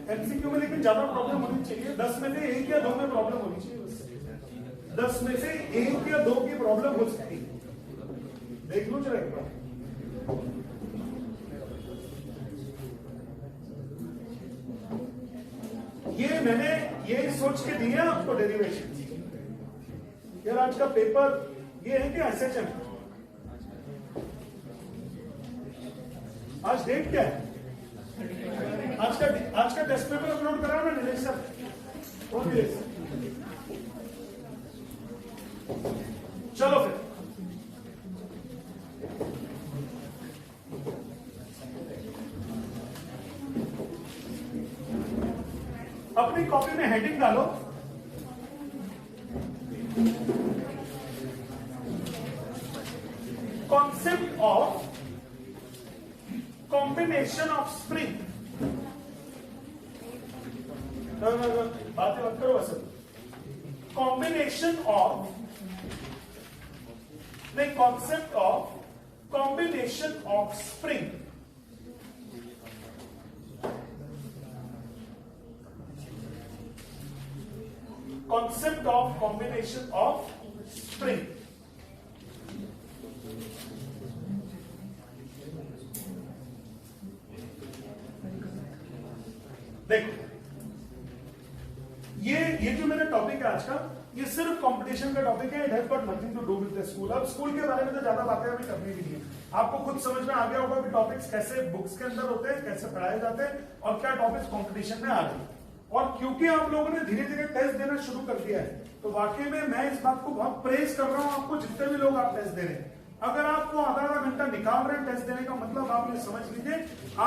MCQ में लेकिन ज्यादा प्रॉब्लम होनी चाहिए, 10 में से 1 या 2 में प्रॉब्लम होनी चाहिए, 10 में से 1 या 2 की प्रॉब्लम हो सकती है। देख लो जरा एक बार। ये मैंने ये सोच के दिया आपको डेरिवेशन। यार आज का पेपर ये है कि एसएचएम? आज डेट क्या है? आज का टेस्ट पेपर अपलोड करा ना नीलेश सर? चलो फिर अपनी कॉपी में हेडिंग डालो, concept of combination of spring. बातें मत करो वैसे। कॉम्बिनेशन ऑफ नहीं, concept of combination of spring. Concept of combination of spring. देखो ये जो मेरा टॉपिक है आज का, ये सिर्फ कंपटीशन का टॉपिक है। It has got nothing to do with the school. अब स्कूल के बारे में तो ज्यादा बातें हमें करनी भी नहीं है। आपको खुद समझ में आ गया होगा कि टॉपिक्स कैसे बुक्स के अंदर होते हैं, कैसे पढ़ाए जाते हैं और क्या टॉपिक्स कंपटीशन में आ रहे हैं। और क्योंकि आप लोगों ने धीरे धीरे टेस्ट देना शुरू कर दिया है, तो वाकई में मैं इस बात को बहुत प्रेज कर रहा हूं आपको, जितने भी लोग आप टेस्ट दे रहे हैं। अगर आपको आधा घंटा निकाल रहे हैं टेस्ट देने का मतलब, आप ये समझ लीजिए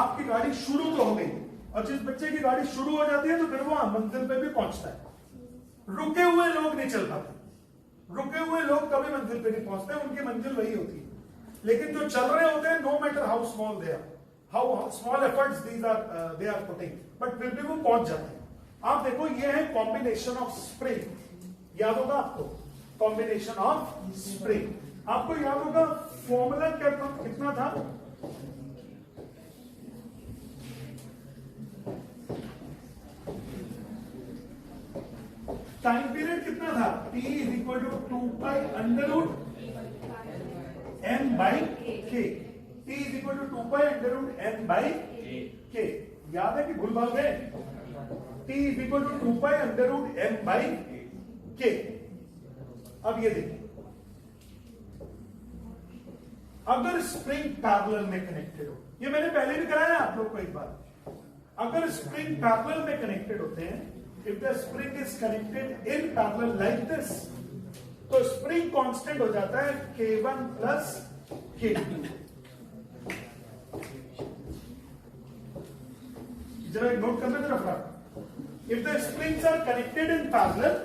आपकी गाड़ी शुरू तो हो गई। और जिस बच्चे की गाड़ी शुरू हो जाती है तो फिर वो मंजिल पे भी पहुंचता है। रुके हुए लोग नहीं चल पाते, रुके हुए लोग कभी मंजिल पे नहीं पहुंचते, उनकी मंजिल वही होती है। लेकिन जो चल रहे होते हैं, no matter how small they are, how small efforts they are putting, but फिर भी वो पहुंच जाते हैं। आप देखो ये है कॉम्बिनेशन ऑफ स्प्रिंग। याद होगा आपको कॉम्बिनेशन ऑफ स्प्रिंग? आपको याद होगा फॉर्मूला कितना था? टाइम पीरियड कितना था? T is equal to 2 pi under root m by k। T is equal to 2 pi under root m by k। याद है कि भूल भाग गए? T is equal to 2 pi under root m by k। अब ये देखिए, अगर स्प्रिंग पैरेलल में कनेक्टेड हो, ये मैंने पहले भी कराया आप लोग को एक बार, अगर स्प्रिंग पैरेलल में कनेक्टेड होते हैं, if the spring is connected in parallel like this, तो स्प्रिंग कांस्टेंट हो जाता है K1 प्लस K2। जरा नोट करना जरा फटाफट। If the springs are connected in parallel,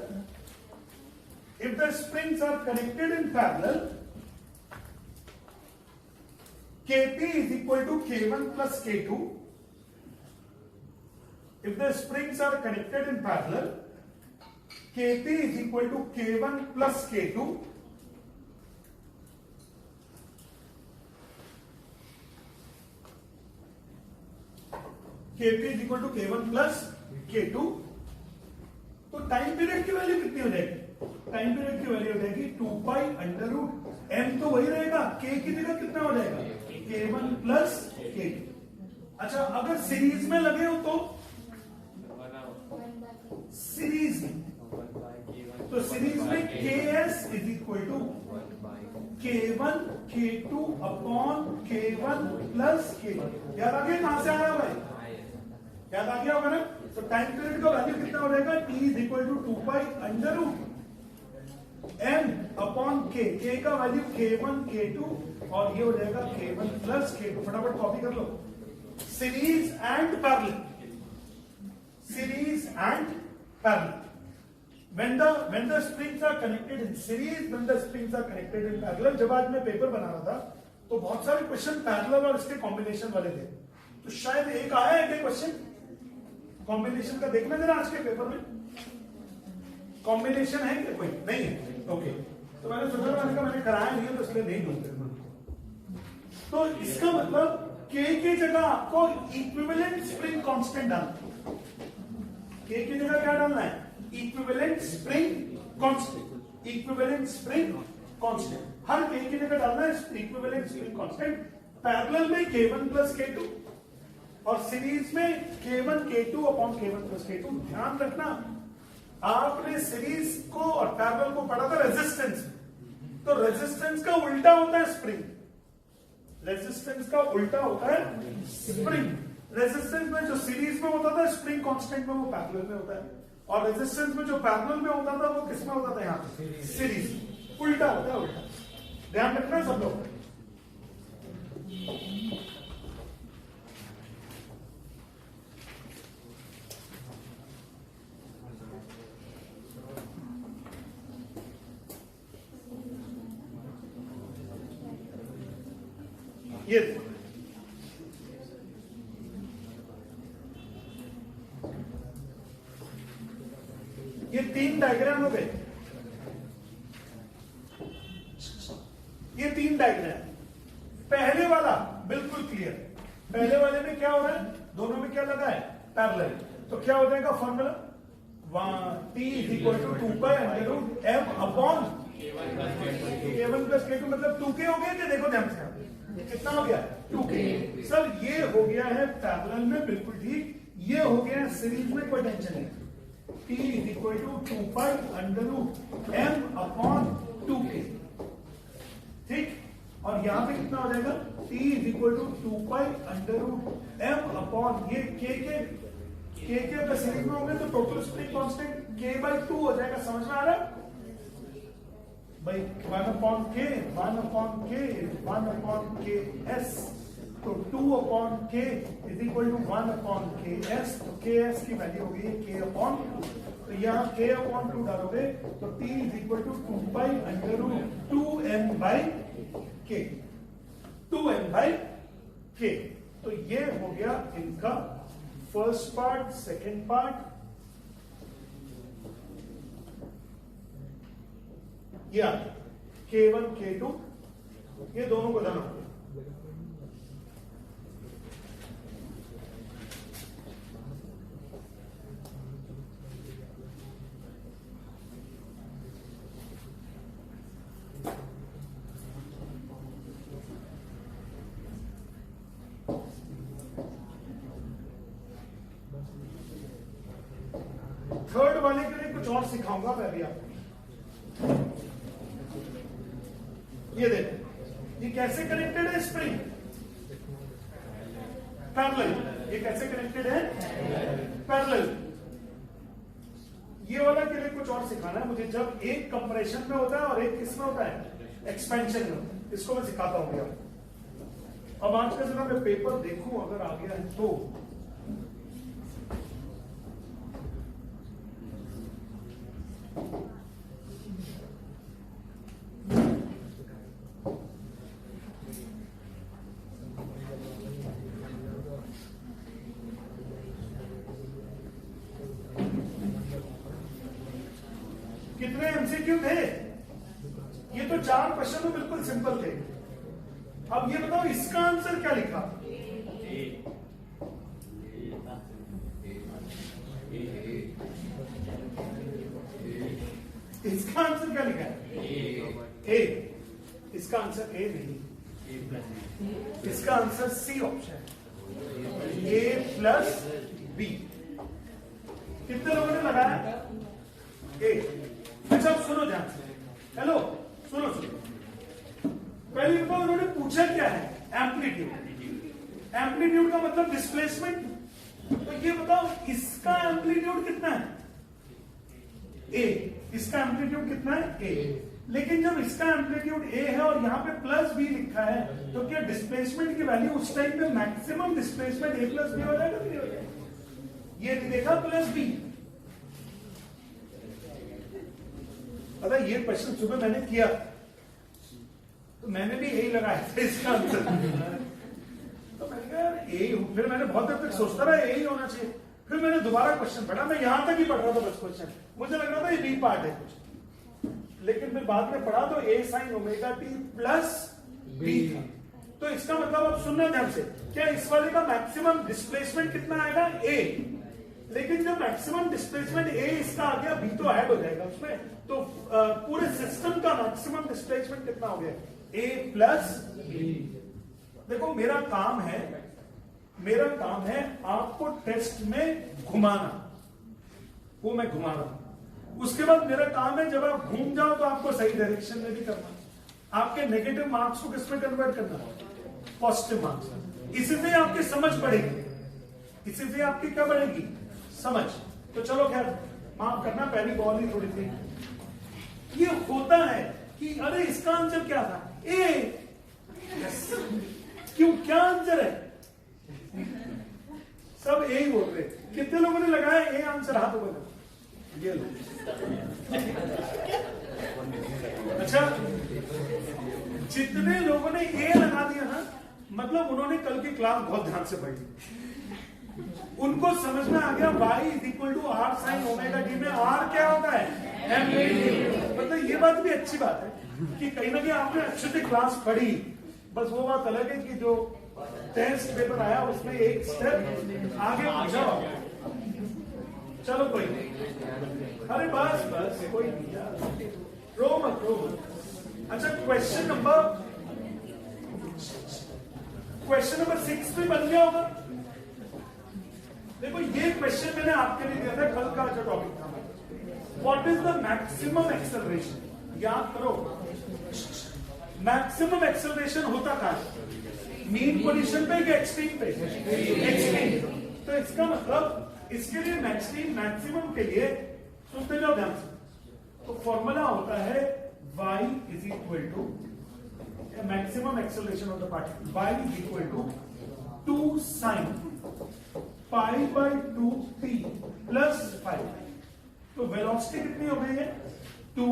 if the springs are connected in parallel, Kp is equal to K1 plus K2. If the springs are connected in parallel, Kp is equal to K1 plus K2. Kp is equal to K1 plus K2। तो time period की value कितनी हो जाएगी? Time period की value हो जाएगी 2 pi under root m, तो वही रहेगा, k की जगह कितना हो जाएगा? K1 plus K2। अच्छा, अगर सीरीज में लगे हो तो सीरीज में, तो सीरीज में Ks is equal to K1 K2 upon K1 plus K1। याद आ गया कहां से आया भाई? याद आ गया होगा ना? तो टाइम पीरियड का वैल्यू कितना हो जाएगा? T is equal to 2 pi under root m upon k। k का वैल्यू K1 K2 और ये हो जाएगा K1 प्लस K2। फटाफट कॉपी कर लो। Series and parallel, series and parallel. when the springs are connected in series, when the springs are connected in parallel। जब आज मैं पेपर बना रहा था तो बहुत सारे क्वेश्चन पैरेलल और इसके कॉम्बिनेशन वाले थे, तो शायद एक आया है क्वेश्चन कॉम्बिनेशन का। देखना जरा आज के पेपर में कॉम्बिनेशन है क्या? कोई नहीं है? ओके, तो मैंने सोचा मैंने कराया नहीं है तो इसलिए नहीं दूंगा। तो इसका मतलब K की जगह आपको इक्विवेलेंट स्प्रिंग कांस्टेंट डालना। K की जगह क्या डालना है? Equivalent spring constant, equivalent spring constant, हर K की जगह डालना है इक्विवेलेंट स्प्रिंग कांस्टेंट। पैरेलल में K1 प्लस K2 और सीरीज में K1 K2 upon K1 plus K2। ध्यान रखना, आपने सीरीज को और पैरेलल को पढ़ा था रेजिस्टेंस, तो रेजिस्टेंस का उल्टा होता है स्प्रिंग, रेजिस्टेंस का उल्टा होता है स्प्रिंग। रेजिस्टेंस में जो सीरीज में होता था स्प्रिंग कांस्टेंट में, वो पैरेलल में होता है, और रेजिस्टेंस में जो पैरेलल में होता था वो किस में होता था? यहाँ सीरीज, उल्टा होता है, उल्टा। ध्यान रखना सब लोग। ये तीन डायग्राम हो गए, ये तीन डायग्राम। पहले वाला बिल्कुल क्लियर, पहले वाले में क्या हो रहा है? दोनों में क्या लगा है? पैरेलल। तो क्या हो जाएगा formula? T equal to 2 pi under root m upon K1 plus K2, मतलब 2K हो गया। देखो ध्यान से, कितना हो गया? 2K। सर ये हो गया है पैरेलल में, बिल्कुल ठीक। ये हो गया सीरीज में, कोई टेंशन नहीं। T equal to 2 pi under root m upon 2K, ठीक। और यहां पे कितना हो जाएगा? T equal to 2 pi under root m upon ये K के सीरीज में होंगे तो टोटल स्प्रिंग कांस्टेंट K/2 हो जाएगा। समझ में आ रहा है भाई? 1 upon K, 1 upon K, 1 upon KS, तो 2 upon K is equal to 1 upon KS। तो KS की वैल्यू होगी K अपॉन 2, तो यहाँ K अपॉन 2 डालोगे तो T is equal to 2 pi under root 2m by K, 2m by K। तो ये हो गया इनका फर्स्ट पार्ट। सेकेंड पार्ट या K1 K2, ये दोनों को जाना। थर्ड वाले के लिए कुछ और सिखाऊंगा मैं अभी आपको। ये देखो, ये कैसे कनेक्टेड है? Spring parallel. ये कैसे कनेक्टेड है? पैरेलल। ये वाला के लिए कुछ और सिखाना है मुझे। जब एक कंप्रेशन में होता है और एक किस में होता है? एक्सपेंशन में होता है। इसको मैं सिखाता हूं भैया। अब आज का जरा मैं पेपर देखूं, अगर आ गया है तो। कितने एमसीक्यू थे? ये तो 4 क्वेश्चन में बिल्कुल सिंपल थे। अब ये बताओ इसका आंसर क्या लिखा? इसका आंसर क्या लिखा है? ए। इसका आंसर ए नहीं, इसका आंसर सी ऑप्शन है, ए प्लस बी। कितने लोगों ने लगाया? ए। अच्छा सुनो ध्यान से, हेलो सुनो सुनो। पहले तो उन्होंने पूछा क्या है? एम्पलीट्यूड। एम्पलीट्यूड का मतलब डिस्प्लेसमेंट। तो ये बताओ इसका एम्पलीट्यूड कितना है? ए। इसका एम्पलीट्यूड कितना है? ए। लेकिन जब इसका एम्पलीट्यूड ए है और यहाँ पे प्लस बी लिखा है, तो क्या डिस्प्लेसमेंट की वैल्यू उस टाइम पे मैक्सिमम डिस्प्लेसमेंट ए प्लस बी हो जाएगा? नहीं हो जाएगा। ये देखा प्लस बी। पता ये क्वेश्चन सुबह मैंने किया तो मैंने भी यही लगाया था इसका आंसर। तो मैंने कहा यार ए, फिर मैंने बहुत देर तक सोचता रहा ए ही होना चाहिए। फिर मैंने दोबारा क्वेश्चन पढ़ा, मैं यहां तक ही पढ़ रहा था बस क्वेश्चन, मुझे लग रहा था ये बी पार्ट है कुछ, लेकिन फिर बाद में पढ़ा तो A sine omega T plus B था। तो इसका मतलब अब सुनना ध्यान से, क्या इस वाले का मैक्सिमम डिस्प्लेसमेंट कितना आएगा? ए। लेकिन जब मैक्सिमम डिस्प्लेसमेंट ए इसका आ गया, बी तो ऐड हो जाएगा उसमें, तो पूरे सिस्टम का मैक्सिमम डिस्प्लेसमेंट कितना हो गया? ए प्लस बी। देखो मेरा काम है आपको टेस्ट में घुमाना, वो मैं घुमा रहा हूं। उसके बाद मेरा काम है जब आप घूम जाओ तो आपको सही डायरेक्शन में भी करना, आपके नेगेटिव मार्क्स को किसमें कन्वर्ट करना? Positive marks. इसी से आपकी समझ बढ़ेगी, इसी से आपकी क्या बढ़ेगी? समझ। तो चलो खैर माफ करना, पहली बॉल ही थोड़ी सी ये होता है कि अरे इसका आंसर क्या था? ए। क्यों, क्या आंसर है? सब ए ही बोल रहे। कितने लोगों ने लगाया ए आंसर? हाथ बोला ये लो। अच्छा, जितने लोगों ने ए लगा दिया ना, मतलब उन्होंने कल की क्लास बहुत ध्यान से पढ़ी, उनको समझ में आ गया y is equal to r sine omega t में आर क्या होता है? एम। मतलब ये बात भी अच्छी बात है कि कहीं ना कहीं आपने अच्छे से क्लास पढ़ी। बस वो बात अलग है कि जो टेस्ट पेपर आया उसमें एक स्टेप आगे पूछा। चलो कोई नहीं, अरे बस कोई नहीं यार, रो मत। अच्छा, क्वेश्चन नंबर 6 भी बन गया होगा। देखो ये क्वेश्चन मैंने आपके लिए दिया था, कल का जो टॉपिक था, what is the maximum acceleration. याद करो, मैक्सिमम एक्सेलरेशन होता कहां है? मीन पोजीशन पे कि एक्सट्रीम पे? एक्सट्रीम। तो इसका मतलब इसके लिए मैक्सिमम के लिए सुनते जाओ ध्यान से। तो फॉर्मूला होता है y is equal to maximum acceleration of the particle, y is equal to 2 sine pi by 2t plus 5। तो वेलोसिटी कितनी हो गई है? 2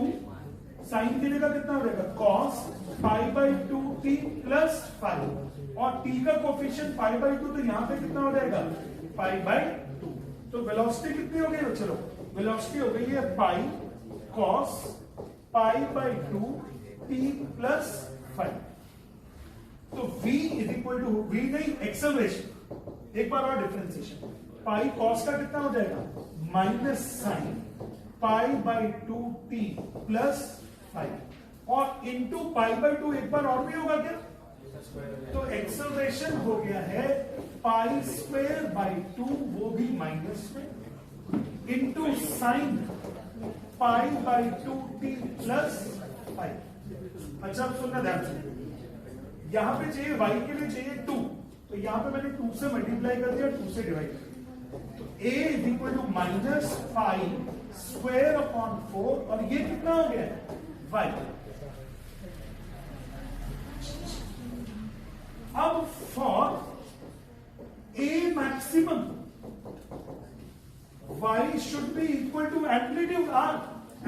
साइन की जगह कितना हो जाएगा? cos pi by 2t plus 5, और t का कोफिशिएंट पाई बाय 2, तो यहां पे कितना हो जाएगा? पाई बाय 2। तो वेलोसिटी कितनी हो गई? चलो वेलोसिटी हो गई है pi cos pi by 2 t plus 5। तो v is equal to, v नहीं एक्सेलरेशन, एक बार और डिफरेंशिएशन, पाई कॉस का कितना हो जाएगा? Minus sign pi by 2t plus 5, और इंटू पाई बाय 2 एक बार और भी होगा क्या? तो एक्सेलरेशन हो गया है पाई स्क्वायर बाय 2, वो भी माइनस में, into sine pi by 2t plus 5। अच्छा अब सुनना ध्यान से, यहां पे चाहिए y के लिए चाहिए 2, तो यहां पे मैंने 2 से मल्टीप्लाई कर दिया, 2 से डिवाइड कर दिया। तो a is equal to minus 5 square upon 4, और ये कितना हो गया? y। अब for a maximum y should be equal to amplitude r।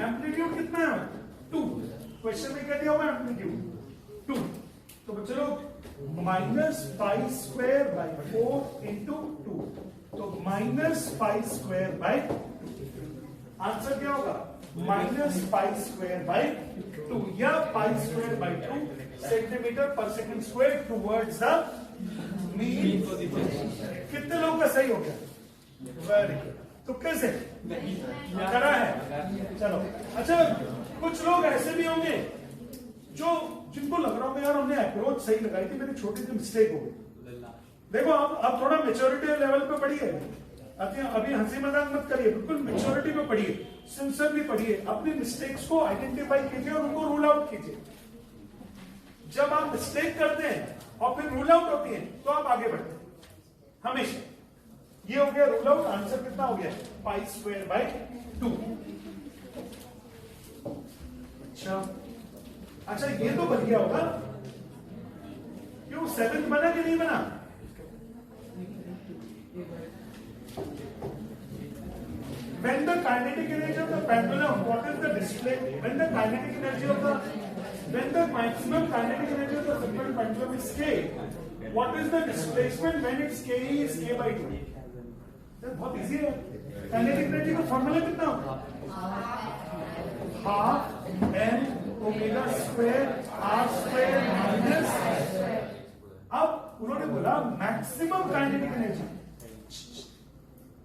Amplitude कितना है? 2। क्वेश्चन में क्या दिया हुआ? एम्पलीट्यूड 2। तो बच्चों minus pi square by 4 into 2, तो minus pi square by 2। Answer क्या होगा? माइनस पाई स्क्वायर बाय 2 या पाई स्क्वायर बाय 2 सेंटीमीटर पर second square towards the mean. कितने लोगों का सही हो गया? Very good. तो कैसे करा है? चलो अच्छा, कुछ लोग ऐसे भी होंगे जो जिनको लग रहा होगा यार हमने अप्रोच सही लगाई थी, मेरी छोटी सी मिस्टेक हो गई। देखो अब थोड़ा मेच्योरिटी लेवल पे पढ़िए, अभी हंसी मजाक मत करिए, बिल्कुल मेच्योरिटी पे पढ़िए, सिंसियरली पढ़िए, अपनी मिस्टेक्स को आइडेंटिफाई कीजिए और उनको रूल आउट कीजिए। जब आप मिस्टेक करते हैं और फिर रूल आउट होती है तो आप आगे बढ़ते हैं हमेशा। ये हो गया रूल आउट। आंसर कितना हो गया? Pi square by 2। अच्छा ये तो बन गया होगा, क्यों 7 बना कि नहीं बना? When the kinetic energy of the pendulum, what is the display? When the kinetic energy of the, when the maximum kinetic energy of the circular pendulum is k, what is the displacement when its k is k by 2? बहुत easy है। Kinetic energy का formula कितना होगा? Half m omega square r square minus. अब उन्होंने बोला maximum kinetic energy,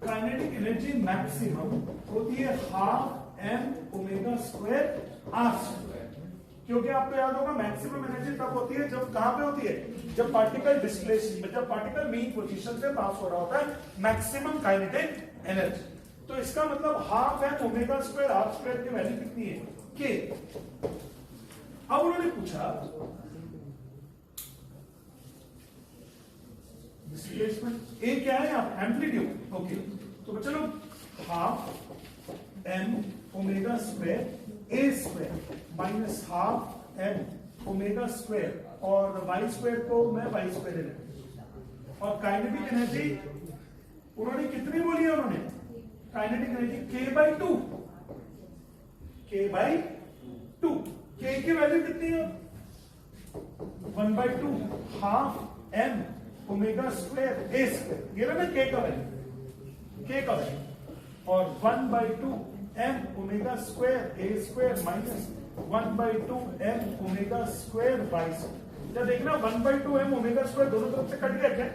kinetic energy maximum होती है half M omega square r square, क्योंकि आपको याद होगा मैक्सिमम एनर्जी तब होती है जब कहां पे होती है, जब पार्टिकल डिस्प्लेस, जब पार्टिकल मीन पोजीशन से पास हो रहा होता है मैक्सिमम काइनेटिक एनर्जी। तो इसका मतलब half M omega square r square की वैल्यू कितनी है, के। अब उन्होंने पूछा डिस्प्लेसमेंट ए क्या है, आप एम्पलीट्यूड, ओके। तो चलो half M omega square A square minus half M omega square और वाई स्क्वायर को मैं वाई स्क्वायर ले, और काइनेटिक एनर्जी उन्होंने कितनी बोली है, उन्होंने kinetic energy k/2, k/2, k की वैल्यू कितनी है 1/2 half M omega square A square, ये ना k का वैल्यू, k का वैल्यू, और 1/2 M omega square A square minus 1/2 M omega square Y square. जब देखना 1/2 एम ओमेगा स्क्वायर दोनों तरफ से कट गया क्या,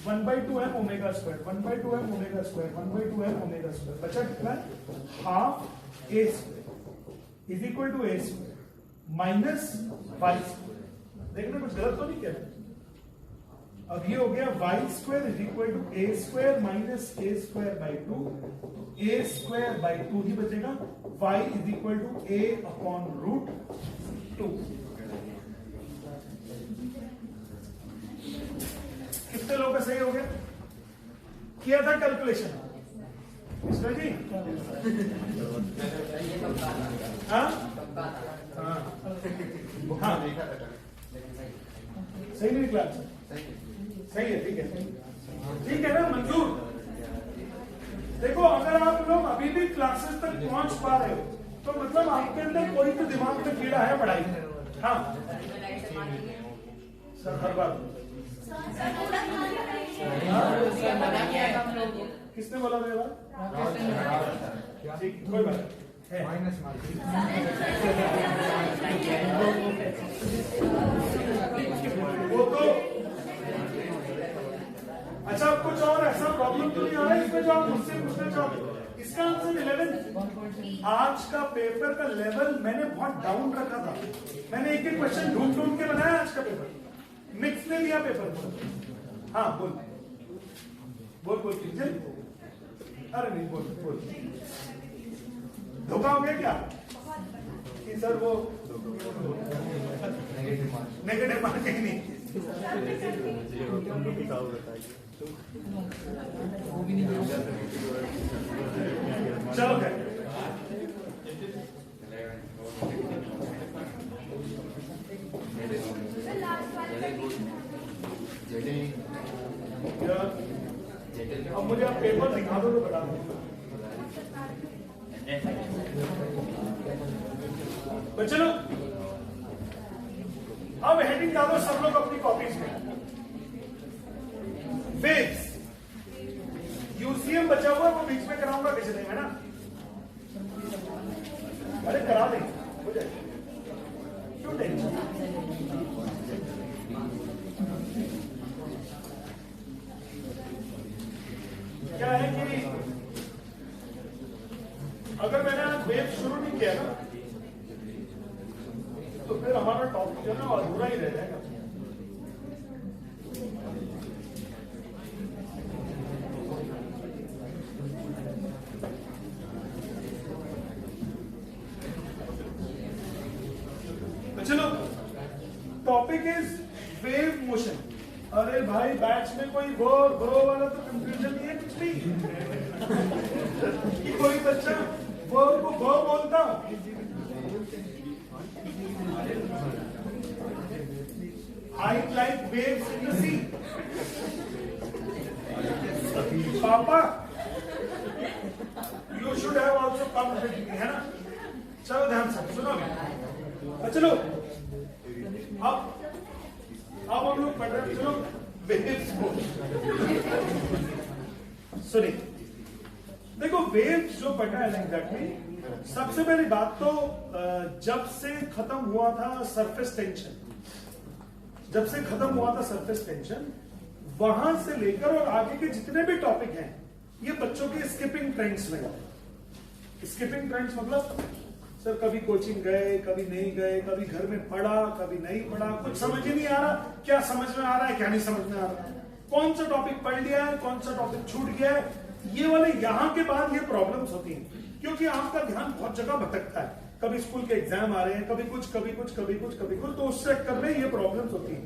1/2 M omega square, 1/2 M omega square, 1/2 M omega square, बचा कितना half a square is equal to a square minus y square. देखना कुछ गलत तो नहीं किया। अब ये हो गया y square is equal to a square minus a square by 2, a square by 2 ही बचेगा, y is equal to a upon root 2। कितने लोगों का सही हो गया, किया था कैलकुलेशन इसका जी, हाँ हाँ सही नहीं निकला, सही है, ठीक है, ठीक है ना, मंजूर। देखो अगर आप लोग अभी भी क्लासेस तक पहुंच पा रहे हो तो मतलब आपके अंदर कोई तो दिमाग में कीड़ा है पढ़ाई में। हाँ सर हर बार किसने बोला मेरा, ठीक कोई बात है, वो तो अच्छा। कुछ और ऐसा प्रॉब्लम तो नहीं आ रहा है इसमें जो आप मुझसे पूछना चाहोगे। इसका आंसर 11। आज का पेपर का लेवल मैंने बहुत डाउन रखा था, मैंने एक एक क्वेश्चन ढूंढ ढूंढ के बनाया आज का पेपर, मिक्स ने लिया पेपर को। हाँ बोल बोल बोल कीजिए, अरे नहीं बोल बोल, धोखा हो गया क्या कि सर वो नेगेटिव मार्किंग नहीं, चलो क्या अब मुझे आप पेपर दिखा दो तो बता दो। तो चलो अब हेडिंग डालो सब लोग अपनी कॉपीज में। वेव्स, यूसीएम बचा हुआ वो बीच में कराऊंगा किसी दिन, है ना, अरे करा देंगे हो जाएगा, क्यों टेंशन। क्या है कि अगर मैंने आज वेव शुरू नहीं किया ना तो फिर हमारा टॉपिक जो है ना अधूरा ही रह जाएगा। तो चलो टॉपिक इज वेव मोशन। अरे भाई बैच में कोई वो वाला तो कंफ्यूजन नहीं है कुछ भी कि कोई बच्चा वो को वो बोलता हूं। I like waves in the sea. पापा you should have also come with me, है ना। चलो ध्यान से सुनो, चलो अब हम लोग पढ़ रहे हैं, चलो वेव्स को सुनिए। देखो वेव्स जो पढ़ा है एग्जैक्टली, सबसे पहली बात तो जब से खत्म हुआ था सरफेस टेंशन, जब से खत्म हुआ था सरफेस टेंशन, वहां से लेकर और आगे के जितने भी टॉपिक हैं ये बच्चों के स्किपिंग ट्रेंड्स में जाते हैं। स्किपिंग ट्रेंड्स मतलब सर कभी कोचिंग गए, कभी नहीं गए, कभी घर में पढ़ा, कभी नहीं पढ़ा, कुछ समझ ही नहीं आ रहा, क्या समझ में आ रहा है क्या नहीं समझ में आ रहा है, कौन सा टॉपिक पढ़ लिया है, कौन सा टॉपिक छूट गया है। ये वाले यहां के बाद ये प्रॉब्लम्स होती हैं, क्योंकि आपका ध्यान बहुत जगह भटकता है। कभी स्कूल के एग्जाम आ रहे हैं, कभी कुछ कभी कुछ कभी कुछ कभी कुछ, तो उस चक्कर में ये प्रॉब्लम्स होती हैं।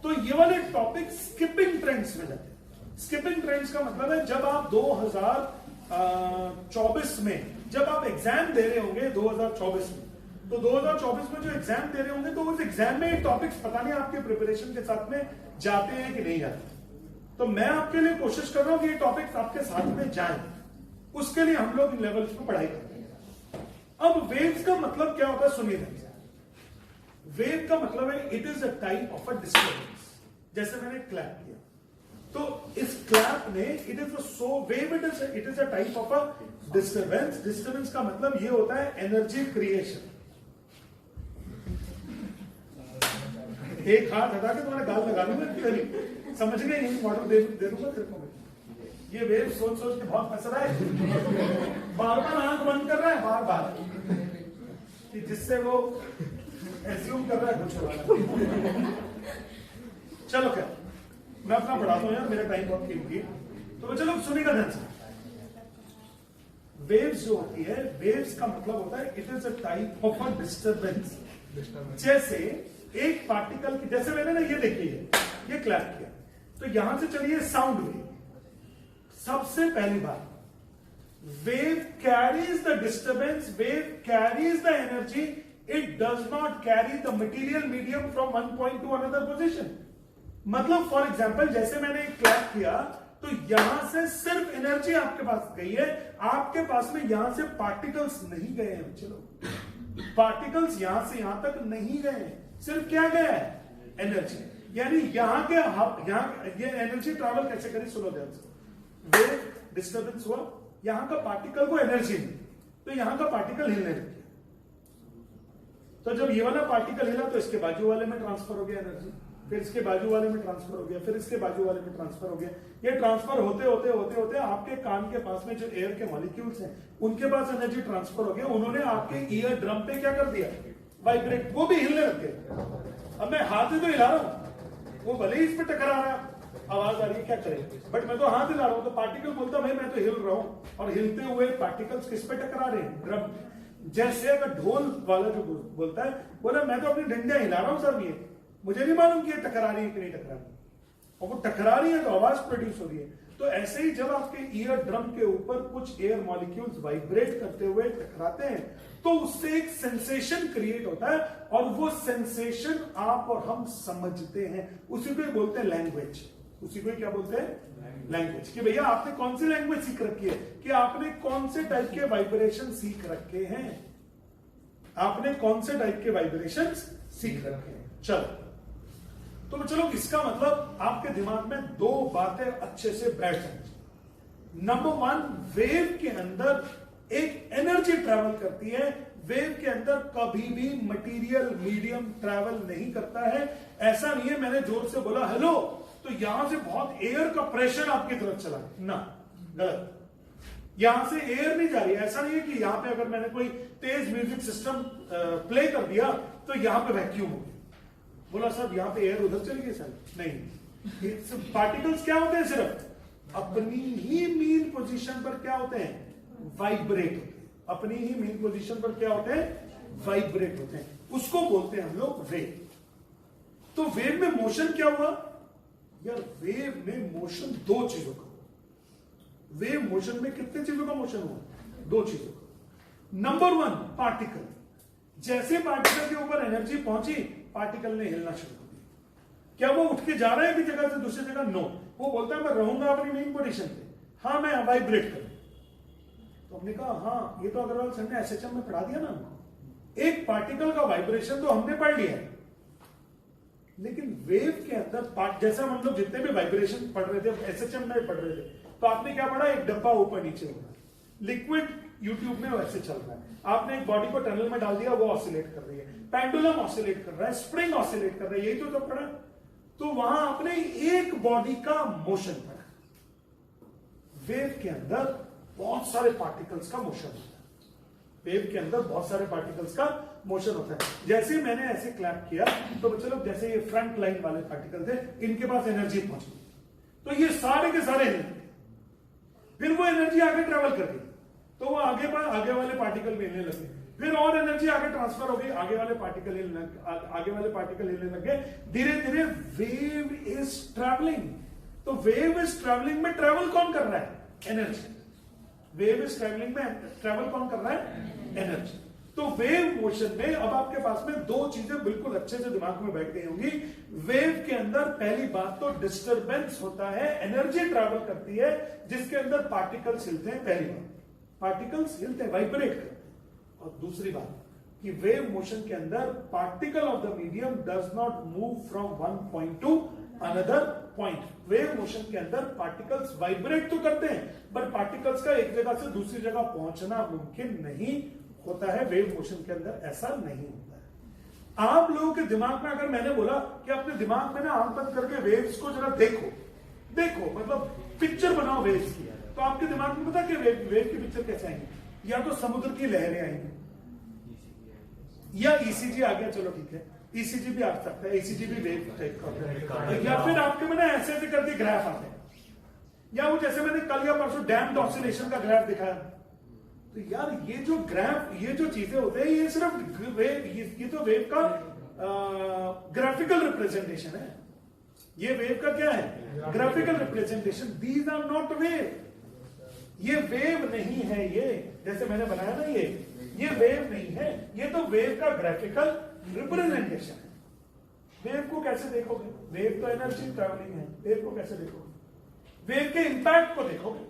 तो ये वाले टॉपिक स्किपिंग ट्रेंड्स में जाते हैं। स्किपिंग ट्रेंड्स का मतलब है जब आप 2024 में जब आप एग्जाम दे रहे होंगे 2024 में, तो 2024 में जो एग्जाम दे रहे होंगे तो उस एग्जाम में ये टॉपिक्स पता नहीं आपके प्रिपरेशन के साथ में जाते हैं कि नहीं जाते। तो मैं आपके लिए कोशिश कर रहा हूं कि ये टॉपिक्स आपके साथ में जाएं, उसके लिए हम लोग इन लेवल्स पर पढ़ाई करते हैं। अब वेव्स का मतलब क्या होता है सुनिए। वेव का मतलब है it is a type of a disturbance. जैसे मैंने क्लैप किया, तो इस क्लैप ने it is so wave, it is a type of a disturbance. Disturbance का मतलब ये होता है एनर्जी क्रिएशन। एक हाथ हटा के तुम्हारे गाल लगा दूंगा, समझ गए? यही मॉडल दे दूंगा तेरे को। ये वेव सोच सोच के बहुत फंस रहा है, बार बार आंख बंद कर रहा है, बार बार, कि जिससे वो एज्यूम कर रहा है कुछ होगा। चलो क्या, मैं अपना बढ़ाता हूं यार, मेरा टाइम बहुत कीमती है। तो चलो सुनिएगा ध्यान से। वेव्स जो होती है, वेव्स का मतलब होता है it is a type of a disturbance. जैसे एक पार्टिकल की, जैसे मैंने ना ये देखी है, ये क्लैप किया, तो यहां से चलिए साउंड वेव। सबसे पहली बात, wave carries the disturbance, wave carries the energy, it does not carry the material medium from one point two another position. मतलब फॉर एग्जाम्पल, जैसे मैंने एक क्लैप किया तो यहां से सिर्फ एनर्जी आपके पास गई है, आपके पास में यहां से पार्टिकल्स नहीं गए हैं। चलो, पार्टिकल्स यहां से यहां तक नहीं गए हैं, सिर्फ क्या गया है? एनर्जी। यानी यहां के यहां ये एनर्जी ट्रैवल कैसे करी? सुनो ध्यान से। वेव डिस्टर्बेंस हुआ, यहां का पार्टिकल को एनर्जी मिली, तो यहां का पार्टिकल हिलने लग गया। तो जब ये वाला पार्टिकल हिला तो इसके बाजू वाले में ट्रांसफर हो गया एनर्जी, फिर इसके बाजू वाले में ट्रांसफर हो गया, फिर इसके बाजू वाले में ट्रांसफर हो गया। ये ट्रांसफर होते होते होते होते आपके कान के पास में जो एयर के मॉलिक्यूल्स हैं, उनके पास एनर्जी ट्रांसफर हो गया। उन्होंने आपके ईयर ड्रम पे क्या कर दिया? वाइब्रेट, वो भी हिलने लग गए। अब मैं हाथ ही तो हिला रहा हूं, वो भले ही इस पे टकरा रहा है, आवाज आ रही है, क्या करें? बट मैं तो हाथ हिला रहा हूं, तो पार्टिकल बोलता भाई मैं तो हिल रहा हूं, और हिलते हुए पार्टिकल्स किस पे टकरा रहे हैं? ड्रम। जैसे अगर ढोल वाला जो बोलता है, बोला मैं तो अपनी डंडियां हिला रहा हूं सर, ये मुझे नहीं मालूम कि ये टकरा रही है कि नहीं टकरा रही, और वो टकरा रही है तो आवाज प्रोड्यूस हो रही है। तो ऐसे ही जब आपके ईयर ड्रम के ऊपर कुछ एयर मॉलिक्यूल्स वाइब्रेट करते हुए टकराते हैं, तो उससे एक सेंसेशन क्रिएट होता है, और वो सेंसेशन आप और हम समझते हैं। उसी को बोलते हैं लैंग्वेज। उसी को क्या बोलते हैं? लैंग्वेज। कि भैया आपने कौन सी लैंग्वेज सीख रखी है, कि आपने कौन से टाइप के वाइब्रेशन सीख रखे हैं, आपने कौन से टाइप के वाइब्रेशन सीख रखे हैं। चलो, तो चलो, इसका मतलब आपके दिमाग में दो बातें अच्छे से बैठ जाएंगी। नंबर वन, वेव के अंदर एक एनर्जी ट्रैवल करती है। वेव के अंदर कभी भी मटेरियल मीडियम ट्रैवल नहीं करता है। ऐसा नहीं है मैंने जोर से बोला हेलो तो यहां से बहुत एयर का प्रेशर आपकी तरफ चला ना, गलत। यहां से एयर नहीं जा रही। ऐसा नहीं है कि यहां पे अगर मैंने कोई तेज म्यूजिक सिस्टम प्ले कर दिया तो यहां पे वैक्यूम हो गया। बोला सर यहां पे एयर उधर चली गई सर, नहीं। पार्टिकल्स क्या होते हैं? सिर्फ अपनी ही मीन पोजीशन पर क्या होते हैं? वाइब्रेट होते हैं। अपनी ही मीन पोजीशन पर क्या होते हैं? वाइब्रेट होते हैं। उसको बोलते हैं हम लोग वेव। तो वेव में मोशन क्या हुआ यार? वेव में मोशन दो चीजों का। वेव मोशन में कितने चीजों का मोशन हुआ? दो चीजों का। Number one, particle. जैसे पार्टिकल के ऊपर एनर्जी पहुंची, पार्टिकल ने हिलना शुरू कर दिया। क्या वो उठ के जा रहा है कि जगह से दूसरी जगह? नो। वो बोलता है मैं रहूंगा अपनी मेन पोजीशन पे, हाँ मैं वाइब्रेट करूं। तो हमने कहा हाँ, ये तो अग्रवाल सर ने एसएचएम में पढ़ा दिया ना हमको। एक पार्टिकल का वाइब्रेशन तो हमने पढ़ लिया है, लेकिन वेव के अंदर जैसा हम लोग जितने भी वाइब्रेशन पढ़ रहे थे, एसएचएम में पढ़ रहे थे, तो आपने क्या पढ़ा? एक डब्बा ऊपर नीचे हो रहा है, लिक्विड यूट्यूब में वैसे चल रहा है। आपने एक बॉडी को टनल में डाल दिया, वो ऑसिलेट कर रही है, पेंडुलम ऑसिलेट कर रहा है, स्प्रिंग ऑसिलेट कर रहा है, यही तो सब पढ़ा। तो वहां आपने एक बॉडी का मोशन पढ़ा। वेव के अंदर बहुत सारे पार्टिकल्स का मोशन होता है। वेव के अंदर बहुत सारे पार्टिकल्स का मोशन होता है। जैसे ही मैंने ऐसे क्लैप किया तो बच्चे लोग, जैसे ये फ्रंट लाइन वाले पार्टिकल थे, इनके पास एनर्जी पहुंची, तो ये सारे के सारे हिल गए। फिर वो एनर्जी आगे ट्रेवल कर गई, तो वो आगे वाले पार्टिकल भी हिलने लगे। फिर और एनर्जी आगे ट्रांसफर हो गई, आगे वाले पार्टिकल हिलने लग गए। धीरे धीरे वेव इज ट्रैवलिंग। तो वेव इज ट्रैवलिंग में ट्रैवल कौन कर रहा है? एनर्जी। वेव इज ट्रैवलिंग में ट्रैवल कौन कर रहा है? एनर्जी। तो वेव मोशन में अब आपके पास में दो चीजें बिल्कुल अच्छे से दिमाग में बैठ गई होंगी। वेव के अंदर पहली बात तो डिस्टरबेंस होता है, एनर्जी ट्रैवल करती है, जिसके अंदर पार्टिकल्स हिलते हैं। पहली बात, पार्टिकल्स हिलते हैं, वाइब्रेट करते हैं। और दूसरी बात कि वेव मोशन के अंदर particle of the medium does not move from one point two another point. Wave motion के अंदर पार्टिकल्स वाइब्रेट तो करते हैं, बट पार्टिकल्स का एक जगह से दूसरी जगह पहुंचना मुमकिन नहीं होता है। वेव मोशन के अंदर ऐसा नहीं होता है। आप लोगों के दिमाग में अगर मैंने बोला कि अपने दिमाग में ना आंख बंद करके वेव्स को जरा देखो मतलब पिक्चर बनाओ वेव्स की, तो आपके दिमाग में पता कि वेव की पिक्चर कैसे आएंगे? या तो समुद्र की लहरें आएंगी, या ईसीजी आ गया, चलो ठीक है, ईसीजी भी आ सकता है, ईसीजी भी वेव टाइप का होता है। या फिर आपके में ना ऐसे करके ग्राफ आते हैं, या वो जैसे मैंने कल या परसों डैम्ड ऑसिलेशन का ग्राफ दिखाया। तो यार ये जो ग्राफ, ये जो चीजें होते हैं, ये सिर्फ वेव, ये तो वेव का ग्राफिकल रिप्रेजेंटेशन है। ये वेव का क्या है? Graphical representation. These are not wave. ये वेव नहीं है। ये जैसे मैंने बनाया ना, ये वेव नहीं है, ये तो वेव का ग्राफिकल रिप्रेजेंटेशन है। वेव को कैसे देखोगे? वेव तो एनर्जी ट्रैवलिंग है। वेव को कैसे देखोगे? वेव के इंपैक्ट को देखोगे।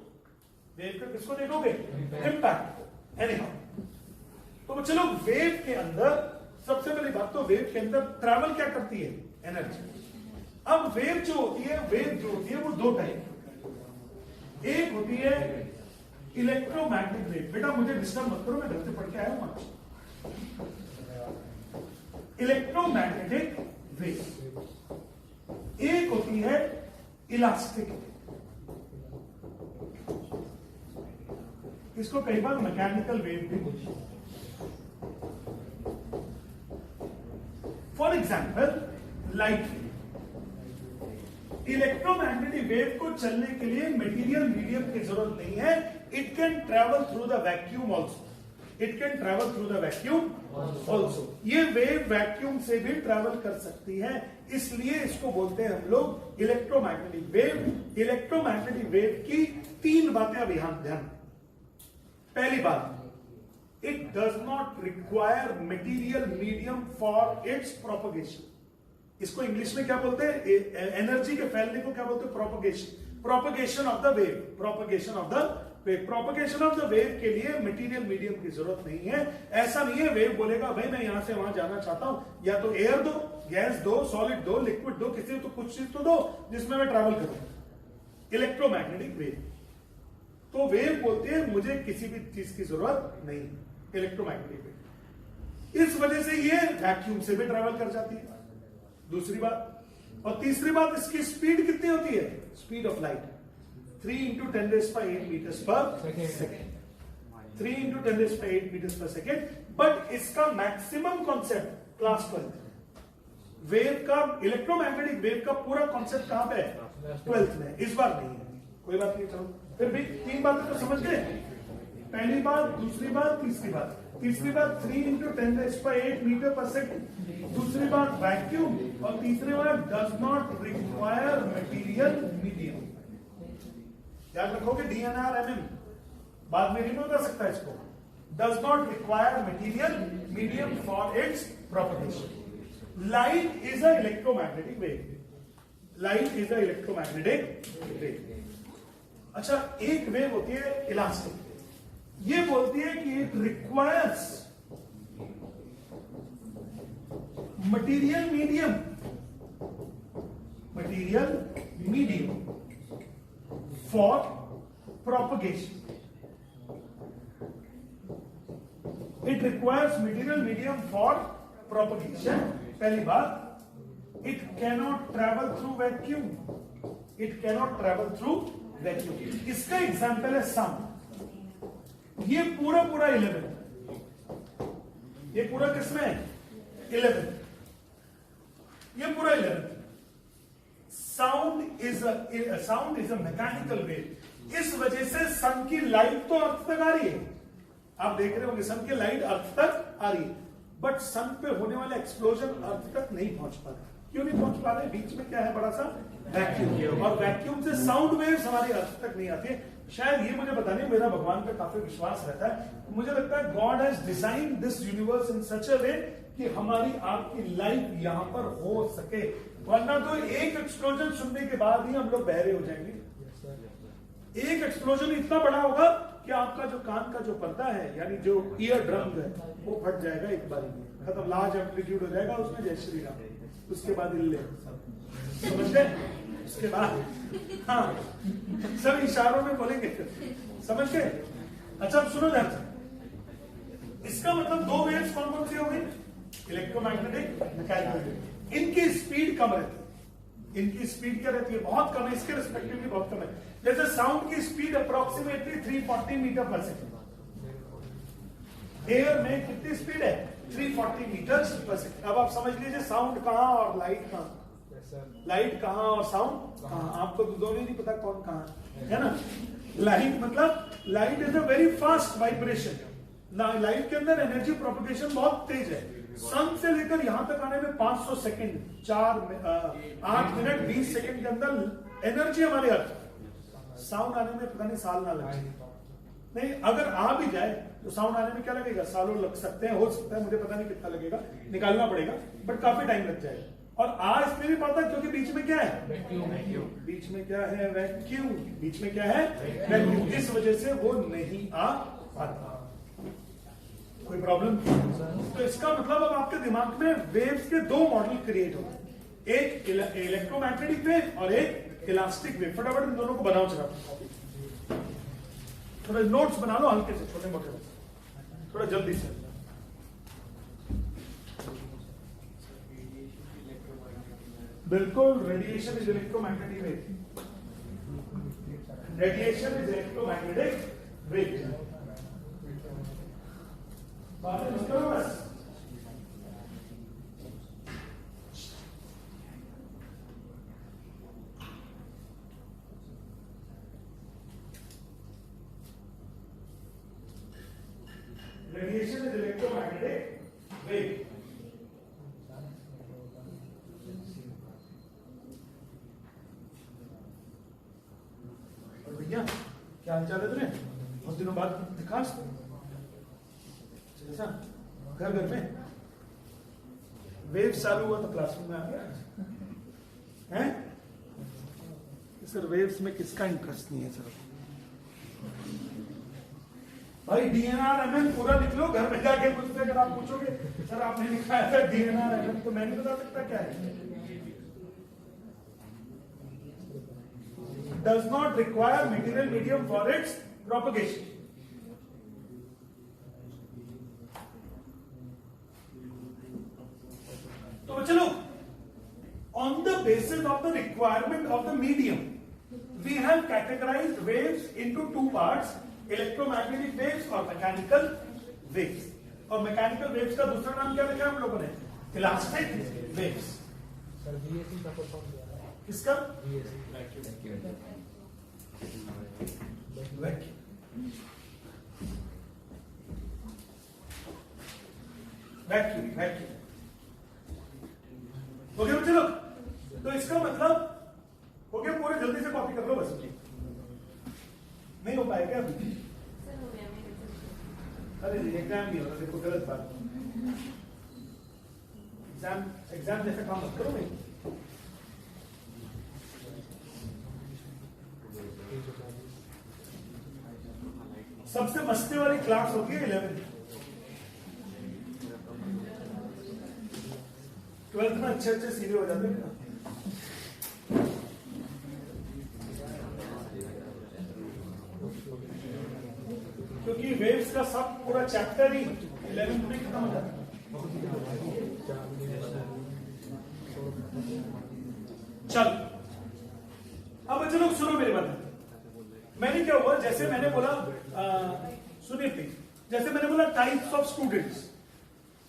वेव का किसको देखोगे? इंपैक्ट को। एनीहाउ, तो चलो, वेव के अंदर सबसे पहली बात तो वेव के अंदर ट्रैवल क्या करती है? एनर्जी। अब वेव जो होती है वो दो टाइप। एक होती है इलेक्ट्रोमैग्नेटिक वेव। बेटा मुझे डिस्टर्ब मत करो, मैं घर से पढ़ के आया हूं आज। Electromagnetic wave. एक होती है इलास्टिक वेव। इसको कई बार मैकेनिकल वेव भी बोलते हैं। For example light wave. Electromagnetic wave को चलने के लिए मटेरियल मीडियम की जरूरत नहीं है। It can travel through the vacuum also. It can travel through the vacuum also. ये वेव वैक्यूम से भी ट्रेवल कर सकती है, इसलिए इसको बोलते हैं हम लोग इलेक्ट्रोमैग्नेटिक वेव। इलेक्ट्रोमैग्नेटिक वेव की तीन बातें अभी ध्यान। पहली बात, it does not require material medium for its propagation. इसको इंग्लिश में क्या बोलते हैं? एनर्जी के फैलने को क्या बोलते हैं? Propagation. Propagation of the wave. Propagation of the wave. Propagation of the wave के लिए मटेरियल मीडियम की जरूरत नहीं है। ऐसा नहीं है वेव बोलेगा भाई मैं यहां से वहां जाना चाहता हूं, या तो एयर दो, गैस दो, सॉलिड दो, लिक्विड दो, किसी तो कुछ चीज तो दो जिसमें मैं ट्रैवल करूं। इलेक्ट्रोमैग्नेटिक वेव तो वेव बोलते हैं मुझे किसी भी चीज की जरूरत नहीं। इलेक्ट्रोमैग्नेटिक वेव, इस वजह से ये वैक्यूम से भी ट्रैवल कर जाती है। दूसरी बात, और तीसरी बात, इसकी स्पीड कितनी होती है? स्पीड ऑफ लाइट 3 × 10⁸ मीटर्स पर सेकेंड। 3 × 10⁸ मीटर्स पर सेकेंड। बट इसका मैक्सिमम कॉन्सेप्ट क्लास 12 वेव का, इलेक्ट्रोमैग्नेटिक वेव का पूरा कॉन्सेप्ट कहां पे है? 12th में। इस बार नहीं है, कोई बात नहीं। चलो फिर भी तीन बातें तो समझ गए। पहली बात, दूसरी बात, तीसरी बात। तीसरी बात 3 × 10⁸ मीटर पर सेकेंड। दूसरी बात वैक्यूम, और तीसरी बात does not require material medium. याद रखोगे DNR MM, बाद में नहीं बता सकता इसको। Does not require material medium for its propagation. Light is a electromagnetic wave. Light is a electromagnetic wave. अच्छा, एक वेव होती है इलास्टिक। ये बोलती है कि it requires material medium for propagation. It requires material medium for propagation. पहली बात, it cannot travel through vacuum. It cannot travel through vacuum. इसका एग्जाम्पल है साउंड। ये पूरा 11, ये पूरा किसमें है? 11, ये पूरा 11। Sound is a mechanical wave. इस वजह से सन की लाइट तो अर्थ तक आ रही है, आप देख रहे होंगे सन की लाइट अर्थ तक आ रही है, बट सन पे होने वाला एक्सप्लोजन अर्थ तक नहीं पहुंच पा रहा। क्यों नहीं पहुंच पा रहे? बीच में क्या है? बड़ा सा वैक्यूम, और वैक्यूम से साउंड वेव्स हमारी अर्थ तक नहीं आती है। शायद ये मुझे पता नहीं, मेरा भगवान पे काफी विश्वास रहता है। मुझे लगता है God has design this universe in such a way कि हमारी आपकी लाइफ यहां पर हो सके, वरना तो एक एक्सप्लोजन सुनने के बाद ही हम लोग बहरे हो जाएंगे। एक एक्सप्लोजन इतना बड़ा होगा कि आपका जो कान का जो पर्दा है, यानी जो ईयर ड्रम है, वो फट जाएगा एक बार में, खत्म, लार्ज एम्पलीट्यूड हो जाएगा उसमें, जय श्री राम। उसके बाद इल्ले, समझ गए? उसके बाद हाँ, सब इशारों में बोलेंगे, समझ गए? अच्छा अब सुनो ध्यान से, इसका मतलब दो वेव्स कौन कौन सी हो गई? Electromagnetic, mechanical. इनकी स्पीड कम रहती है, इनकी स्पीड क्या रहती है? बहुत कम है, इसके रिस्पेक्टिवली बहुत कम है। जैसे साउंड की स्पीड अप्रोक्सीमेटली 340 मीटर पर सेकेंड, एयर में कितनी स्पीड है? 340 मीटर पर सेकेंड। अब आप समझ लीजिए साउंड कहां और लाइट कहां, लाइट कहां और साउंड कहां। आपको तो दोनों नहीं पता कौन कहां है ना। लाइट मतलब, light is a very fast vibration ना, लाइट के अंदर एनर्जी प्रोपगेशन बहुत तेज है। सन से लेकर यहां तक आने में 500 सेकेंड, 8 मिनट 20 सेकेंड के अंदर एनर्जी हमारे अर्थ। साउंड आने में पता नहीं साल ना लगे, नहीं, अगर आ भी जाए तो साउंड आने में क्या लगेगा? सालों लग सकते हैं, हो सकता है, मुझे पता नहीं कितना लगेगा, निकालना पड़ेगा, बट काफी टाइम लग जाएगा। और आ इसलिए भी पाता क्योंकि बीच में क्या है? वैक्यूम। बीच में क्या है? वैक्यूम। बीच में क्या है? वैक्यूम। इस वजह से वो नहीं आ पाता। कोई प्रॉब्लम? तो इसका मतलब अब आपके दिमाग में वेव्स के दो मॉडल क्रिएट होते हैं, एक इलेक्ट्रोमैग्नेटिक वेव और एक इलास्टिक वेव। फटाफट इन दोनों को बनाओ जरा, थोड़ा नोट्स बना लो हल्के से, छोटे मोटे, थोड़ा जल्दी से। बिल्कुल, radiation is electromagnetic wave, radiation is electromagnetic wave. बातें करो बस। Radiation is electromagnetic wave. और भैया क्या हाल चाल है तुम्हें? बहुत दिनों बाद दिखा ऐसा घर घर में वेव चालू हुआ तो क्लासरूम में आ गया हैं? सर वेव्स में किसका इंटरेस्ट नहीं है सर? भाई DNR-MM पूरा लिख लो, घर में जाके मुझसे अगर आप पूछोगे सर आपने लिखा है सर DNR-MM, तो मैं नहीं बता सकता क्या है। Does not require material medium for its propagation. तो चलो, on the basis of the requirement of the medium, we have categorized waves into two parts, electromagnetic waves और मैकेनिकल वेव्स। और मैकेनिकल वेव्स का दूसरा नाम क्या रखा हम लोगों ने? Elastic waves. किसका? वैक्यूम। Vacuum, vacuum. हो गया बच्चे लोग? तो इसका मतलब हो गया, पूरे जल्दी से कॉपी कर लो बस। नहीं हो पाएगा अभी? अरे एग्जाम भी होगा, देखो गलत बात। एग्जाम जैसा काम मत करो भाई। सबसे मस्ती वाली क्लास होती है 11th। 12th में अच्छे अच्छे सीधे हो जाते हैं। क्योंकि वेव्स का सब पूरा चैप्टर ही 11th में खत्म हो जाता है। चल अब बच्चे लोग सुनो मेरी बात। मैंने क्या हुआ, जैसे मैंने बोला सुनिए प्लीज, जैसे मैंने बोला टाइप्स ऑफ स्टूडेंट्स,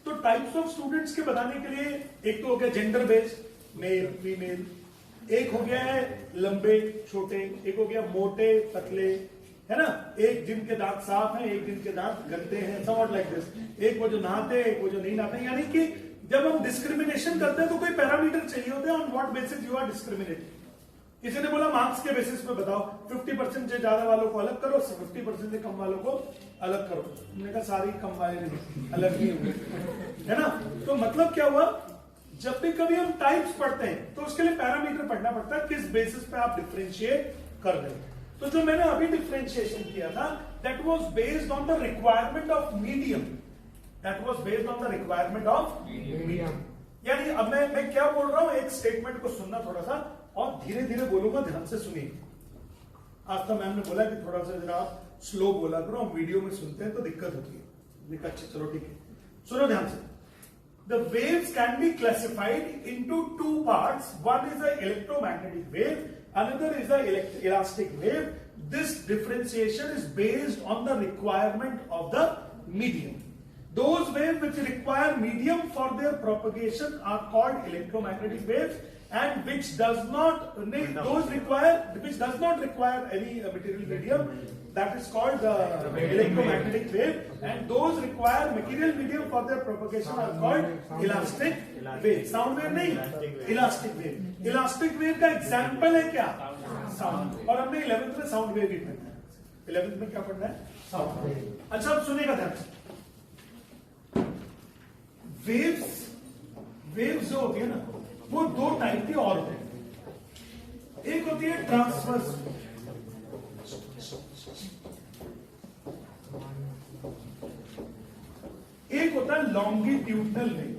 तो टाइप्स ऑफ स्टूडेंट्स के बताने के लिए एक तो हो गया जेंडर बेस्ड, मेल फीमेल, एक हो गया है लंबे छोटे, एक हो गया मोटे पतले, है ना, एक जिनके दांत साफ हैं, एक जिनके दांत गंदे हैं, समवॉट लाइक दिस, एक वो जो नहाते हैं, एक वो जो नहीं नहाते। यानी कि जब हम डिस्क्रिमिनेशन करते हैं तो कोई पैरामीटर चाहिए होते हैं, on what basis you are discriminating. किसी ने बोला मार्क्स के बेसिस पे बताओ, 50% से ज्यादा वालों को अलग करो, 50% से कम वालों को अलग करो। हमने कहा सारी कम वाले नहीं, अलग नहीं हुए, है ना। तो मतलब क्या हुआ, जब भी कभी हम टाइप्स पढ़ते हैं तो उसके लिए पैरामीटर पढ़ना पड़ता है, किस बेसिस पे आप डिफरेंशिएट कर रहे हैं। तो जो मैंने अभी डिफरेंशिएशन किया था, that was based on the requirement of medium, that was based on the requirement of medium. यानी अब मैं क्या बोल रहा हूं, एक स्टेटमेंट को सुनना थोड़ा सा और धीरे धीरे बोलूंगा, ध्यान से सुनिए। आज तो मैम ने बोला कि थोड़ा सा जरा आप स्लो बोला करो, हम वीडियो में सुनते हैं तो दिक्कत होती है। अच्छा चलो ठीक है, सुनो ध्यान से। The waves can be classified into two parts. One is an electromagnetic wave, another is an elastic wave. This differentiation is based on the requirement of the medium. Those waves which require medium for their propagation are called electromagnetic waves, and which does not require any material medium, that is called the electromagnetic wave, and those require material medium for their propagation are called elastic wave. Sound wave नहीं, elastic wave. Elastic wave का example है क्या, sound। और हमने 11th में sound wave भी पढ़ना है। 11th में क्या पढ़ना है, sound wave। अच्छा अब सुनिएगा ध्यान से। वेव्स जो होती है ना, वो दो टाइप की और होती है। एक होती है ट्रांसवर्स, एक होता है लॉन्गिट्यूडनल वेव।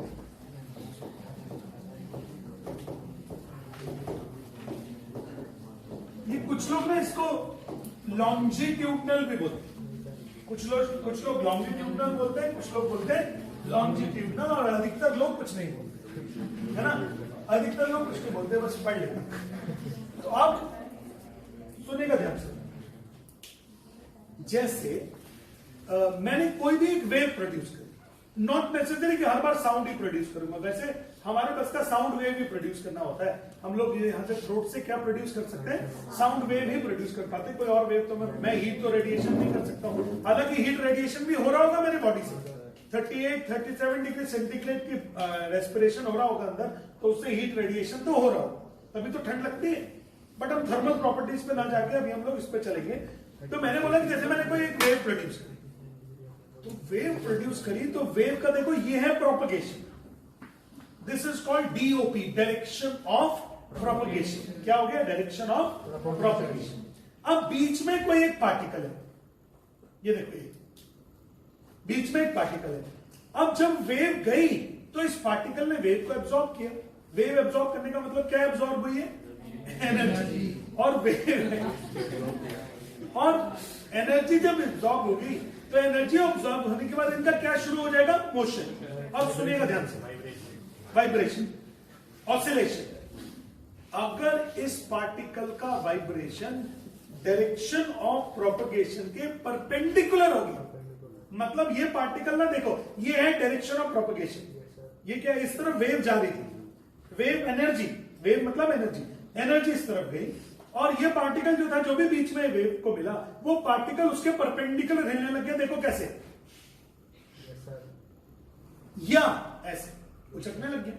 ये कुछ लोग ना इसको लॉन्जिट्यूडनल भी बोलते हैं, कुछ लोग लॉन्गिट्यूडनल बोलते हैं, कुछ लोग बोलते हैं लॉन्जिट्यूडनल, और अधिकतर लोग कुछ नहीं बोलते, है ना। अधिकतर लोग कुछ नहीं बोलते, बस पढ़ लेते। तो आप सुनिएगा ध्यान से। जैसे मैंने कोई भी एक वेव प्रोड्यूस करी, नॉट नेसेसरी कि हर बार साउंड ही प्रोड्यूस करूंगा, वैसे हमारे बस का साउंड वेव ही प्रोड्यूस करना होता है। हम लोग यहां से थ्रोट से क्या प्रोड्यूस कर सकते हैं, साउंड वेव ही प्रोड्यूस कर पाते हैं, कोई और वेव तो मैं हीट तो रेडिएशन नहीं कर सकता हूं। हालांकि हीट रेडिएशन भी हो रहा होगा मेरी बॉडी से, 38-37 डिग्री सेंटीग्रेड की रेस्पिरेशन हो रहा होगा अंदर, तो उससे हीट रेडिएशन तो हो रहा होगा, तभी तो ठंड लगती है। बट हम थर्मल प्रॉपर्टीज पे ना जाके अभी हम लोग इस पे चलेंगे। तो मैंने बोला कि जैसे मैंने कोई एक वेव प्रोड्यूस करी, तो वेव प्रोड्यूस करी तो वेव का देखो ये है propagation, this is called DOP, direction of propagation. क्या हो गया, डायरेक्शन ऑफ प्रोपगेशन। अब बीच में कोई एक पार्टिकल है, ये देखो ये बीच में एक पार्टिकल है। अब जब वेव गई तो इस पार्टिकल ने वेव को एब्जॉर्ब किया। वेव एब्जॉर्ब करने का मतलब क्या एब्जॉर्ब हुई है, एनर्जी। और वेव और एनर्जी जब एब्जॉर्ब होगी तो एनर्जी एब्जॉर्ब होने के बाद इनका क्या शुरू हो जाएगा, मोशन। अब सुनिएगा ध्यान से, वाइब्रेशन, ऑसिलेशन। अगर इस पार्टिकल का वाइब्रेशन डायरेक्शन ऑफ प्रोपगेशन के परपेंडिकुलर होगी, मतलब ये पार्टिकल ना देखो, ये है डायरेक्शन ऑफ प्रोपगेशन, ये क्या इस तरफ वेव जा रही थी, वेव एनर्जी, वेव मतलब एनर्जी इस तरफ गई, और ये पार्टिकल जो था, जो भी बीच में वेव को मिला, वो पार्टिकल उसके परपेंडिकुलर हिलने लग गया। देखो कैसे, या ऐसे उछकने लग गया,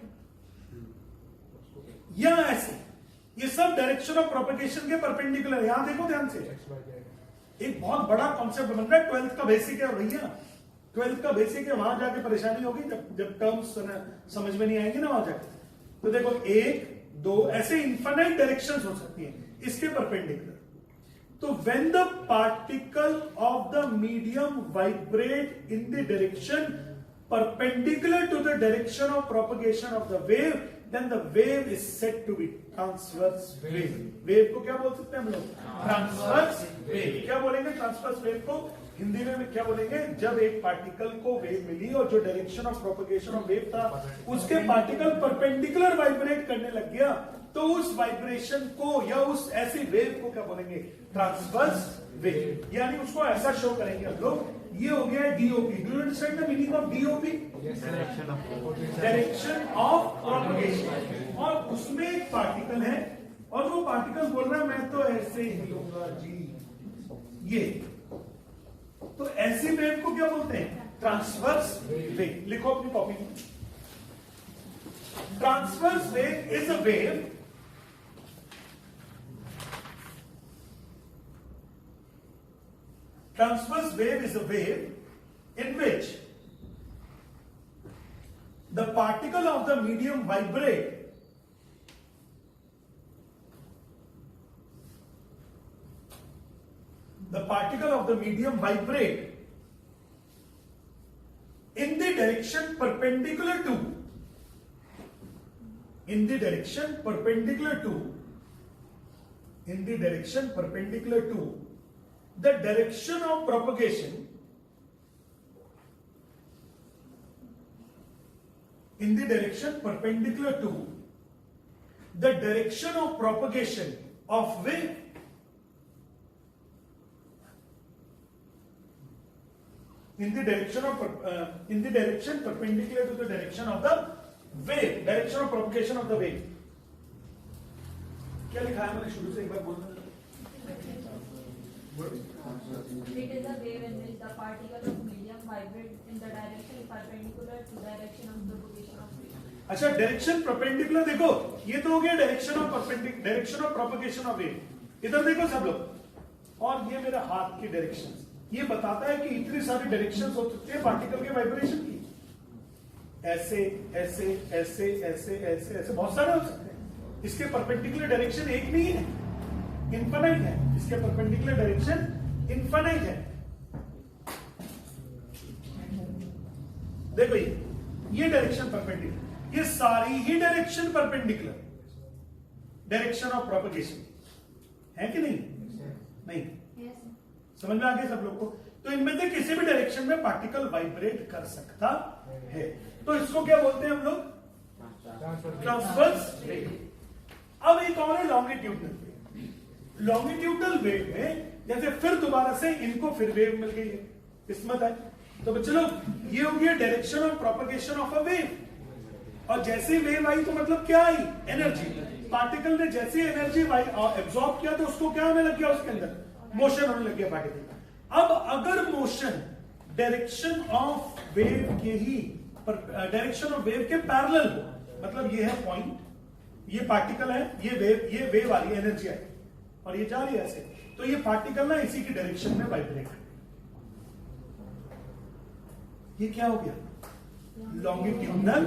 या ऐसे, ये सब डायरेक्शन ऑफ प्रोपगेशन के परपेंडिकुलर। यहां देखो ध्यान से, एक बहुत बड़ा कॉन्सेप्ट बन रहा है, 12th का बेसिक है भैया, 12th का बेसिक है। वहां जाके परेशानी होगी जब टर्म्स समझ में नहीं आएंगे ना वहां जाके। तो देखो 1 2 ऐसे इन्फिनाइट डायरेक्शंस हो सकती हैं इसके परपेंडिकुलर। तो when the particle of the medium vibrate in the direction perpendicular to the direction of propagation of the wave, then the wave is said to be transverse wave। Wave को क्या बोल सकते हैं हम लोग, ट्रांसवर्स वेव। क्या बोलेंगे transverse wave को हिंदी में, क्या बोलेंगे, जब एक पार्टिकल को वेव मिली और जो direction of propagation of wave था उसके पार्टिकल परपेंडिकुलर वाइब्रेट करने लग गया, तो उस वाइब्रेशन को या उस ऐसी वेव को क्या बोलेंगे? Transverse wave. यानी उसको ऐसा शो करेंगे हम लोग। ये हो गया DOP. Do you understand the meaning of DOP? Direction of propagation. और उसमें एक पार्टिकल है और वो पार्टिकल बोल रहा है मैं तो ऐसे ही लूंगा जी। ये तो ऐसी वेव को क्या बोलते हैं? Transverse wave. लिखो अपनी कॉपी में। Transverse wave is a wave Transverse wave is a wave in which the particle of the medium vibrate in the direction perpendicular to the direction of propagation of wave. In the direction perpendicular to the direction of the wave, direction of propagation of the wave. क्या लिखा है मैंने शुरू से एक बार बोलना? It is a wave in which the particle of medium vibrate in the direction perpendicular to direction of propagation of wave. अच्छा, direction perpendicular देखो, ये तो हो गया direction of propagation of wave. इधर देखो सब लोग, और ये मेरा हाथ की डायरेक्शन, ये बताता है कि इतनी सारी डायरेक्शंस हो सकती है पार्टिकल के वाइब्रेशन की। ऐसे ऐसे ऐसे ऐसे ऐसे ऐसे बहुत सारे हो सकते हैं। इसके परपेंडिकुलर डायरेक्शन एक नहीं है, इनफाइनाइट है। इसके परपेंडिकुलर डायरेक्शन इनफाइनाइट है। देखो ये डायरेक्शन परपेंडिकुलर, ये सारी ही direction perpendicular direction of propagation है कि नहीं? नहीं। समझ में आ गया सब लोग को? तो इनमें से किसी भी डायरेक्शन में पार्टिकल वाइब्रेट कर सकता है। तो इसको क्या बोलते हैं हम लोग? Transverse wave. अब एक और है लॉन्गिट्यूडनल वेव। लॉन्गिट्यूडनल वेव में जैसे फिर दोबारा से इनको फिर वेव मिल गई है, किस्मत है। तो चलो, ये हो गया direction of propagation of a wave. और जैसे वेव आई तो मतलब क्या आई? एनर्जी। पार्टिकल ने जैसे एनर्जी एब्सॉर्ब किया तो उसको क्या होने लग गया? उसके अंदर मोशन होने लग गया पार्टिकल। अब अगर मोशन डायरेक्शन ऑफ वेव के ही डायरेक्शन ऑफ वेव के पैरेलल हो, मतलब ये है पॉइंट, ये पार्टिकल है, ये वेव आ रही है, एनर्जी आई और ये जा रही है ऐसे, तो ये पार्टिकल ना इसी की डायरेक्शन में वाइब्रेट। ये क्या हो गया? लॉन्गिट्यूडनल।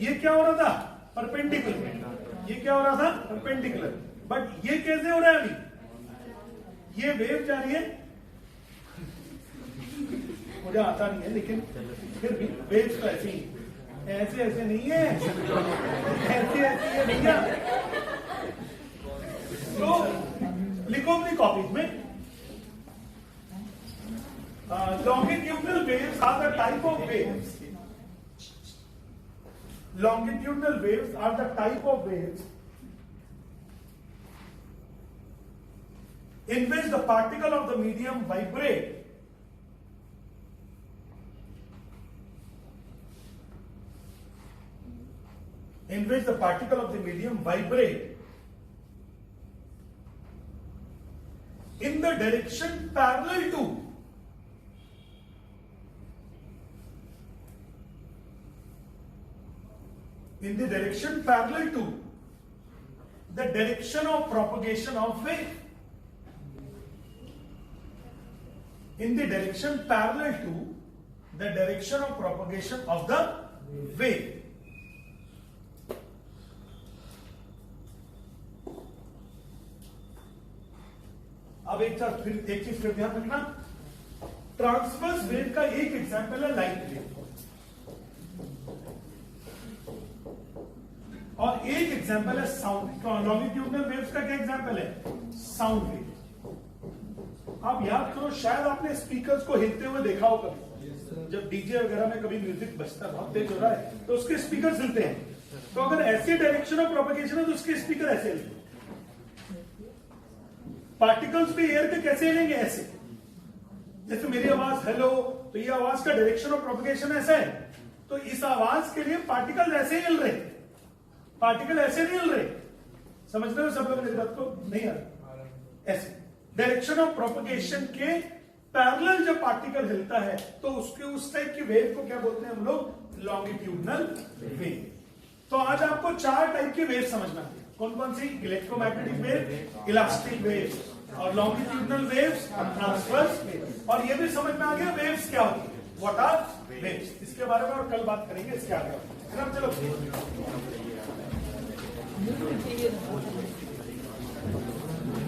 ये क्या हो रहा था? परपेंडिकुलर। ये क्या हो रहा था? परपेंडिकुलर। बट ये कैसे हो रहा है? अभी ये वेव जा रही है, मुझे आता नहीं है लेकिन फिर भी वेव्स तो ऐसे ही, ऐसे ऐसे नहीं है, ऐसे ऐसे है भैया। तो लिखो अपनी कॉपीज में, longitudinal waves are the type of waves. Longitudinal waves are the type of waves in which the particle of the medium vibrate in which the particle of the medium vibrate in the direction parallel to the direction of propagation of wave. In the direction parallel to the direction of propagation of the wave. अब एक चीज फिर ध्यान रखना, transverse wave का एक example है light wave, और एक एग्जांपल है साउंड। लॉन्गिट्यूडनल वेव्स का क्या एग्जांपल है? Sound wave. आप याद करो, शायद आपने स्पीकर्स को हिलते हुए देखा हो कभी, जब डीजे वगैरह में कभी म्यूजिक बजता बहुत तेज हो रहा है तो उसके स्पीकर हिलते हैं। तो अगर ऐसी डायरेक्शन ऑफ प्रोपगेशन है तो उसके स्पीकर ऐसे लेंगे, पार्टिकल्स भी एयर के कैसे लेंगे, ऐसे। जैसे मेरी आवाज हेलो, तो ये आवाज का डायरेक्शन ऑफ प्रोपगेशन ऐसा है, तो इस आवाज के लिए पार्टिकल ऐसे ही हिल रहे, पार्टिकल ऐसे नहीं हिल रहे। समझ रहे हो सब लोग मेरी बात को? नहीं आ रहा। ऐसे डायरेक्शन ऑफ प्रोपगेशन के पैरेलल जब पार्टिकल हिलता है तो उसके उस टाइप की वेव को क्या बोलते हैं हम लोग? Longitudinal wave. तो आज आपको 4 टाइप की वेव समझना है। कौन कौन सी? इलेक्ट्रोमैग्नेटिक वेव, इलास्टिक वेव और लॉन्गिट्यूडनल वेव्स और ट्रांसवर्स वेव। और ये भी समझ में आ गया वेव्स क्या होती है, व्हाट आर वेव्स। इसके बारे में और कल बात करेंगे इसके आगे। चलो